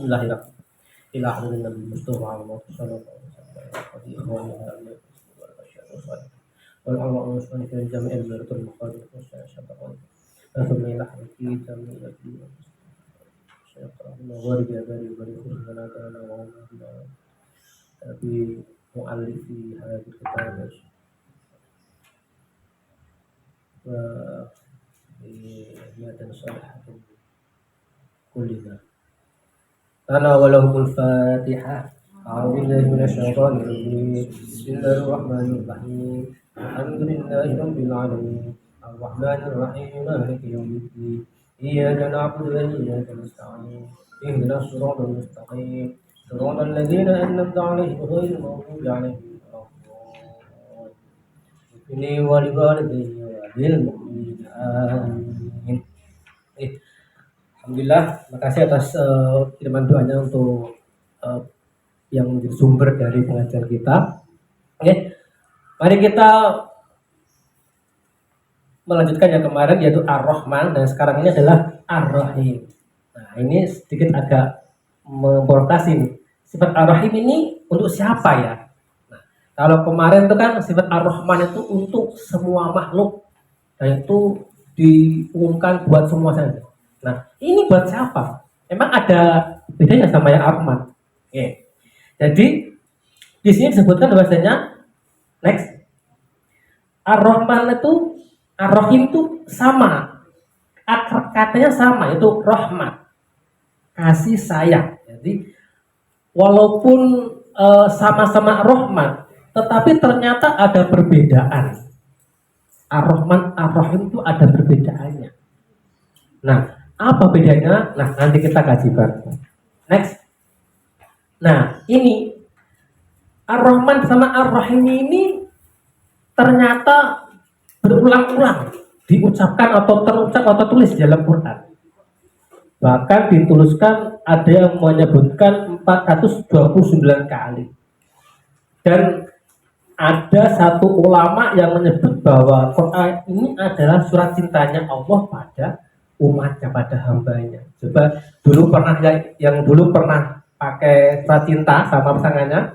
Bismillahirrahmanirrahim. Ila hadratin Nabi Mustafa Muhammad sallallahu alaihi wasallam. Wal amal muslim fi jami'il zaratul muqaddas wa syaitan. Rasulullah fi jami'il syaitan. Wa dari khusna kana wa tapi mu'allif fi hadhihi kitab wa dan salahatun kullina. Ana walahul Fatihah. A'udzu billahi minasyaitonir rajim. Bismillahirrahmanirrahim. Alhamdulillahi rabbil alamin. Arrahmanir rahim. Maliki yaumiddin. Iyyaka na'budu wa iyyaka nasta'in. Ihdinas siratal mustaqim. Siratal ladzina an'amta 'alaihim ghairil maghdubi 'alaihim waladdallin. Ini walidayya bil mu'minin. Amin. Alhamdulillah, makasih atas kiriman doanya untuk yang menjadi sumber dari pengajian kita. Oke, mari kita melanjutkan yang kemarin yaitu Ar-Rahman dan sekarang ini adalah Ar-Rahim. Nah, ini sedikit agak memprovokasi nih. Sifat Ar-Rahim ini untuk siapa ya? Nah, kalau kemarin itu kan sifat Ar-Rahman itu untuk semua makhluk dan itu diumumkan buat semua saja. Nah, ini buat siapa? Memang ada bedanya sama yang Ar-Rahman. Oke. Jadi di sini disebutkan bahwasanya next Ar-Rahman itu Ar-Rahim itu sama. Akar katanya sama, itu rahmat. Kasih sayang. Jadi walaupun sama-sama rahmat, tetapi ternyata ada perbedaan. Ar-Rahman, Ar-Rahim itu ada perbedaannya. Nah, apa bedanya? Nah, nanti kita kaji bareng. Next. Nah, ini Ar-Rahman sama Ar-Rahim ini ternyata berulang-ulang diucapkan atau terucap atau tulis dalam Quran. Bahkan dituliskan ada yang menyebutkan 429 kali. Dan ada satu ulama yang menyebut bahwa Quran ini adalah surat cintanya Allah pada umatnya, pada hambanya. Coba dulu pernah yang dulu pernah pakai surat cinta sama pasangannya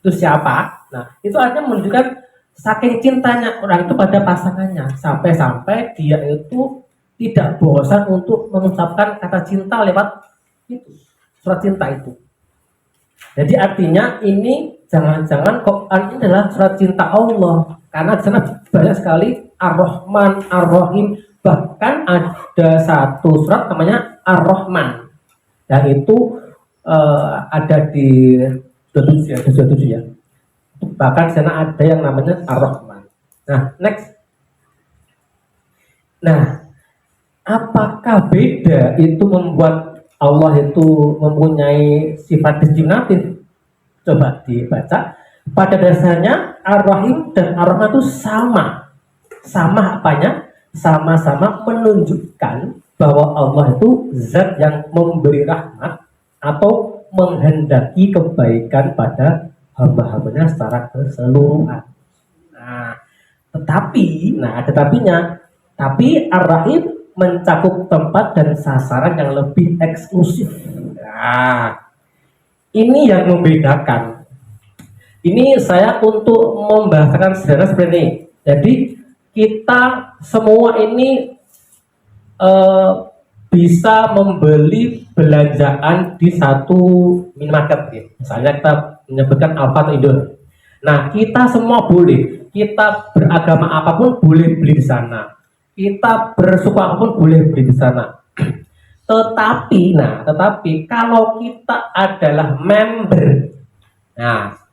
itu siapa? Nah, itu artinya menunjukkan saking cintanya orang itu pada pasangannya sampai-sampai dia itu tidak bosan untuk mengucapkan kata cinta lewat itu surat cinta itu. Jadi artinya ini jangan-jangan Quran ini adalah surat cinta Allah, karena di sana banyak sekali Ar-Rahman, Ar-Rahim, bahkan ada satu surat namanya Ar-Rahman yang itu ada di 27 ya. Bahkan di sana ada yang namanya Ar-Rahman. Nah, next. Nah, apakah beda itu membuat Allah itu mempunyai sifat diskriminatif? Coba dibaca. Pada dasarnya Ar-Rahim dan Ar-Rahman itu sama. Sama apanya? Sama-sama menunjukkan bahwa Allah itu zat yang memberi rahmat atau menghendaki kebaikan pada hamba-hambanya secara keseluruhan. Nah, tetapi, ada tapinya. Tapi Ar-Rahim mencakup tempat dan sasaran yang lebih eksklusif. Nah, ini yang membedakan. Ini saya untuk membahasakan sederhana seperti ini. Jadi kita semua ini bisa membeli belanjaan di satu minimarket ya. Misalnya kita menyebutkan Alfa atau Indo. Nah, kita semua boleh, kita beragama apapun boleh beli di sana. Kita bersuku apapun boleh beli di sana. Tetapi kalau kita adalah member, nah,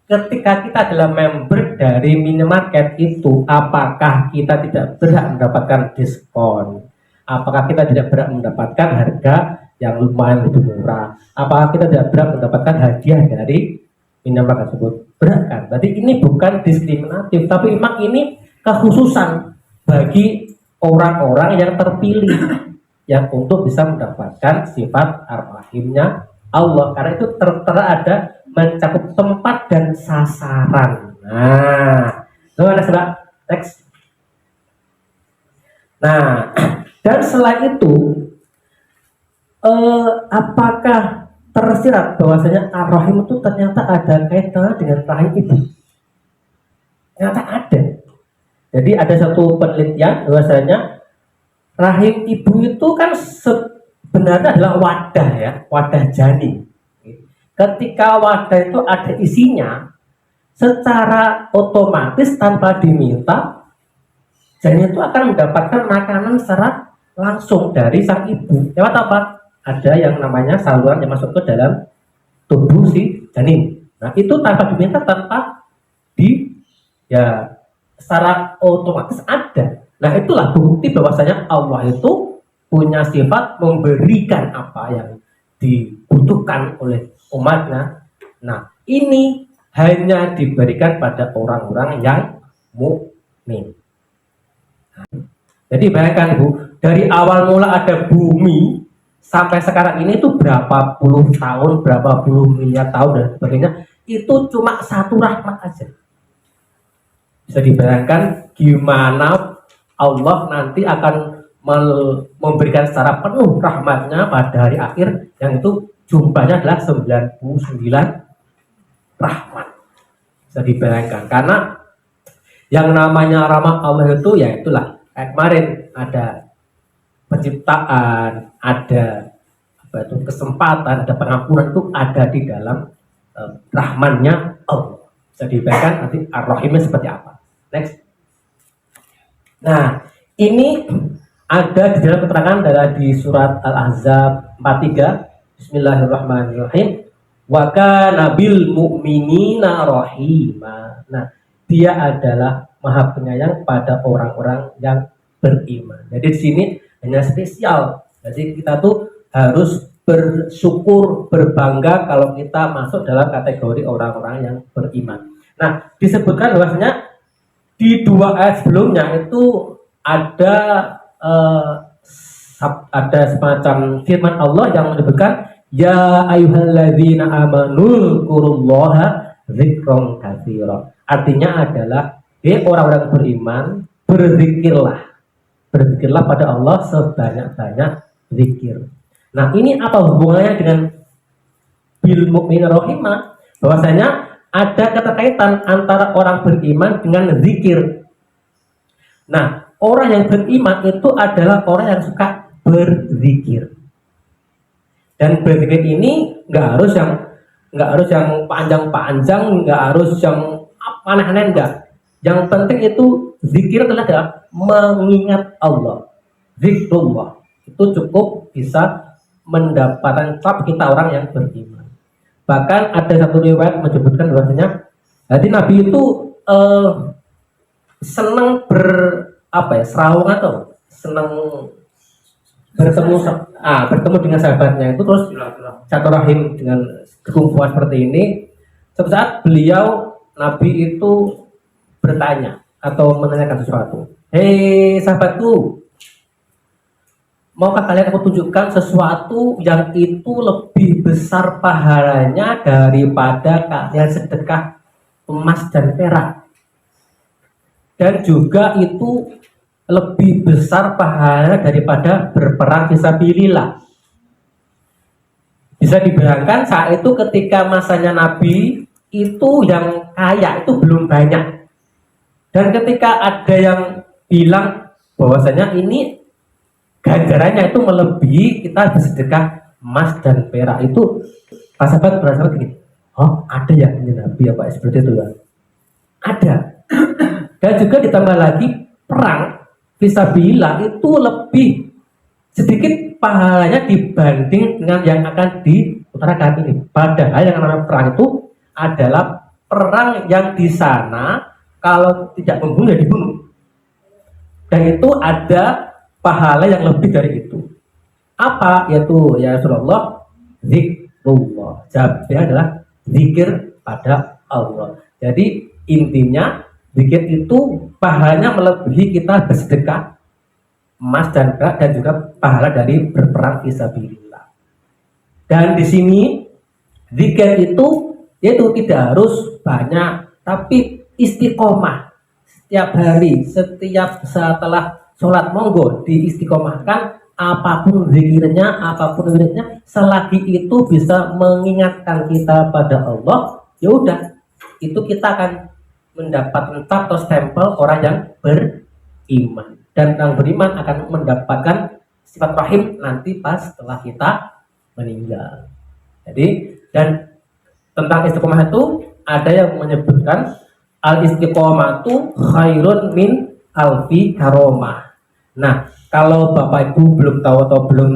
ketika kita adalah member dari minimarket itu, apakah kita tidak berhak mendapatkan diskon? Apakah kita tidak berhak mendapatkan harga yang lumayan lebih murah? Apakah kita tidak berhak mendapatkan hadiah dari minimarket tersebut? Berhak kan? Berarti ini bukan diskriminatif, tapi memang ini kekhususan bagi orang-orang yang terpilih yang untuk bisa mendapatkan sifat Ar-Rahimnya Allah, karena itu tertera ada mencakup tempat dan sasaran. Nah, gimana coba next. Nah, dan selain itu apakah tersirat bahwasanya ar-rahim itu ternyata ada kaitannya dengan rahim ibu. Ternyata ada. Jadi ada satu penelitian bahwasanya rahim ibu itu kan sebenarnya adalah wadah ya, wadah janin. Ketika wadah itu ada isinya, secara otomatis tanpa diminta, janin itu akan mendapatkan makanan secara langsung dari sang ibu. Lewat apa? Ada yang namanya saluran yang masuk ke dalam tubuh si janin. Nah itu tanpa diminta, tanpa ya secara otomatis ada. Nah itulah bukti bahwasanya Allah itu punya sifat memberikan apa yang dibutuhkan oleh umatnya. Nah ini hanya diberikan pada orang-orang yang mukmin. Jadi bayangkan Bu, dari awal mula ada bumi sampai sekarang ini itu berapa puluh tahun, berapa puluh miliar tahun dan sebagainya, itu cuma satu rahmat aja. Bisa dibayangkan gimana Allah nanti akan memberikan secara penuh rahmatnya pada hari akhir, yang itu jumlahnya adalah 99 rahmat. Bisa dibayangkan, karena yang namanya rahmat Allah itu ya itulah kayak kemarin ada penciptaan, ada kesempatan, ada pengampunan, itu ada di dalam rahmannya Allah. Bisa dibayangkan nanti ar-rahimnya seperti apa. Next. Nah ini ada di dalam keterangan di surat Al-Ahzab 43. Bismillahirrahmanirrahim. Wa kana bil mu'minina rahima. Nah dia adalah maha penyayang pada orang-orang yang beriman. Jadi di sini hanya spesial. Jadi kita tuh harus bersyukur, berbangga kalau kita masuk dalam kategori orang-orang yang beriman. Nah, disebutkan bahwasanya di dua ayat sebelumnya itu ada semacam firman Allah yang menyebutkan ya ayyuhalladzina amanu dzkurullaha dzikran katsira. Artinya adalah orang-orang beriman, berzikirlah pada Allah sebanyak-banyak zikir. Nah ini apa hubungannya dengan bil mu'min rahimah? Bahwasanya ada keterkaitan antara orang beriman dengan zikir. Nah orang yang beriman itu adalah orang yang suka berzikir. Dan berzikir ini nggak harus yang panjang-panjang, nggak harus yang aneh-aneh, enggak. Yang penting itu zikir adalah mengingat Allah. Zikrullah itu cukup bisa mendapatkan cap kita orang yang beriman. Bahkan ada satu riwayat menyebutkan bahwasanya jadi Nabi itu senang serawung atau senang bertemu dengan sahabatnya itu, terus satu rahim dengan kekumpulan seperti ini. Suatu saat beliau Nabi itu bertanya atau menanyakan sesuatu. Hei sahabatku, maukah kalian aku tunjukkan sesuatu yang itu lebih besar pahalanya daripada kalian sedekah emas dan perak, dan juga itu lebih besar pahalanya daripada berperang fisabilillah. Bisa dibayangkan saat itu ketika masanya Nabi itu yang kaya itu belum banyak, dan ketika ada yang bilang bahwasanya ini ganjarannya itu melebihi kita bersedekah emas dan perak, itu sahabat merasa gini, oh ada ya Nabi ya Pak seperti itu ya, ada. Dan juga ditambah lagi perang fisabilillah itu lebih sedikit pahalanya dibanding dengan yang akan diutarakan ini. Padahal yang namanya perang itu adalah perang yang di sana kalau tidak membunuh ya dibunuh, dan itu ada pahala yang lebih dari itu. Apa? Yaitu ya Rasulullah, zikrullah. Jawabnya adalah zikir pada Allah. Jadi intinya zikir itu pahalanya melebihi kita bersedekah emas dan perak, dan juga pahala dari berperang fisabilillah. Dan di sini zikir itu yaitu tidak harus banyak, tapi istiqomah setiap hari, setiap setelah sholat monggo diistiqomahkan apapun zikirnya, apapun wiridnya, selagi itu bisa mengingatkan kita pada Allah, ya udah, itu kita akan mendapatkan atau stempel orang yang beriman, dan yang beriman akan mendapatkan sifat rahim nanti pas setelah kita meninggal. Jadi, dan tentang istiqomah itu ada yang menyebutkan al istiqomatu khairun min alfi karomah. Nah, kalau Bapak Ibu belum tahu atau belum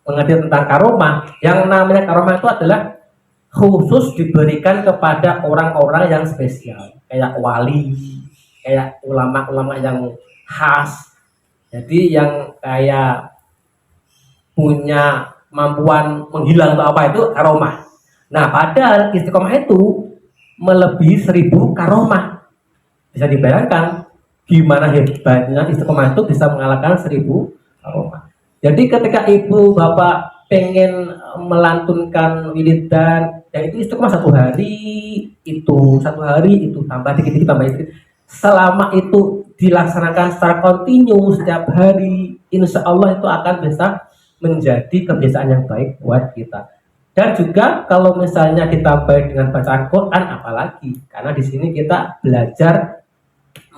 mengerti tentang karomah, yang namanya karomah itu adalah khusus diberikan kepada orang-orang yang spesial, kayak wali, kayak ulama-ulama yang khas. Jadi yang kayak punya kemampuan menghilang atau apa itu karomah. Nah, padahal istiqomah itu melebihi 1000 karomah. Bisa dibayangkan gimana hebatnya istiqomah itu bisa mengalahkan 1000 karomah. Jadi ketika ibu bapak pengen melantunkan wiridan, ya itu istiqomah satu hari itu tambah dikit-dikit tambah dikit. Selama itu dilaksanakan secara kontinu setiap hari, insya Allah itu akan bisa menjadi kebiasaan yang baik buat kita. Dan juga kalau misalnya ditambah dengan bacaan Quran apalagi, karena di sini kita belajar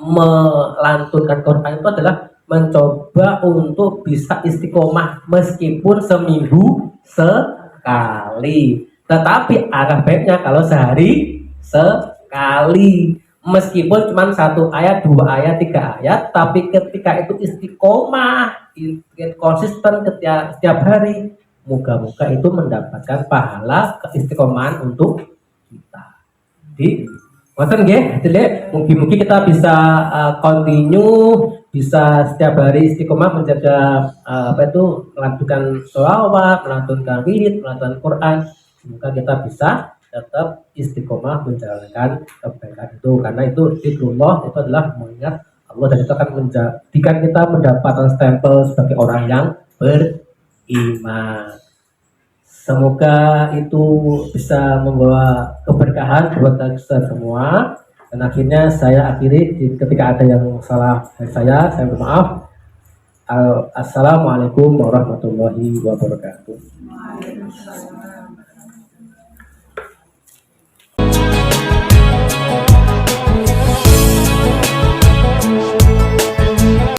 melantunkan Quran itu adalah mencoba untuk bisa istiqomah meskipun seminggu sekali. Tetapi agak baiknya kalau sehari sekali, meskipun cuma 1 ayat, 2 ayat, 3 ayat, tapi ketika itu istiqomah, konsisten setiap hari, moga-moga itu mendapatkan pahala keistiqomahan untuk kita. Jadi, ngoten nggih, mungkin kita bisa continue, bisa setiap hari istiqomah menjaga melantunkan sholawat, melantunkan wirid, melantunkan Quran. Semoga kita bisa tetap istiqomah menjalankan kebaikan itu, karena itu zikrullah itu adalah mengingat Allah, dan itu akan menjadikan kita mendapatkan stempel sebagai orang yang beriman. Semoga itu bisa membawa keberkahan buat kita semua. Dan akhirnya saya akhiri, ketika ada yang salah dari saya minta maaf. Assalamualaikum warahmatullahi wabarakatuh.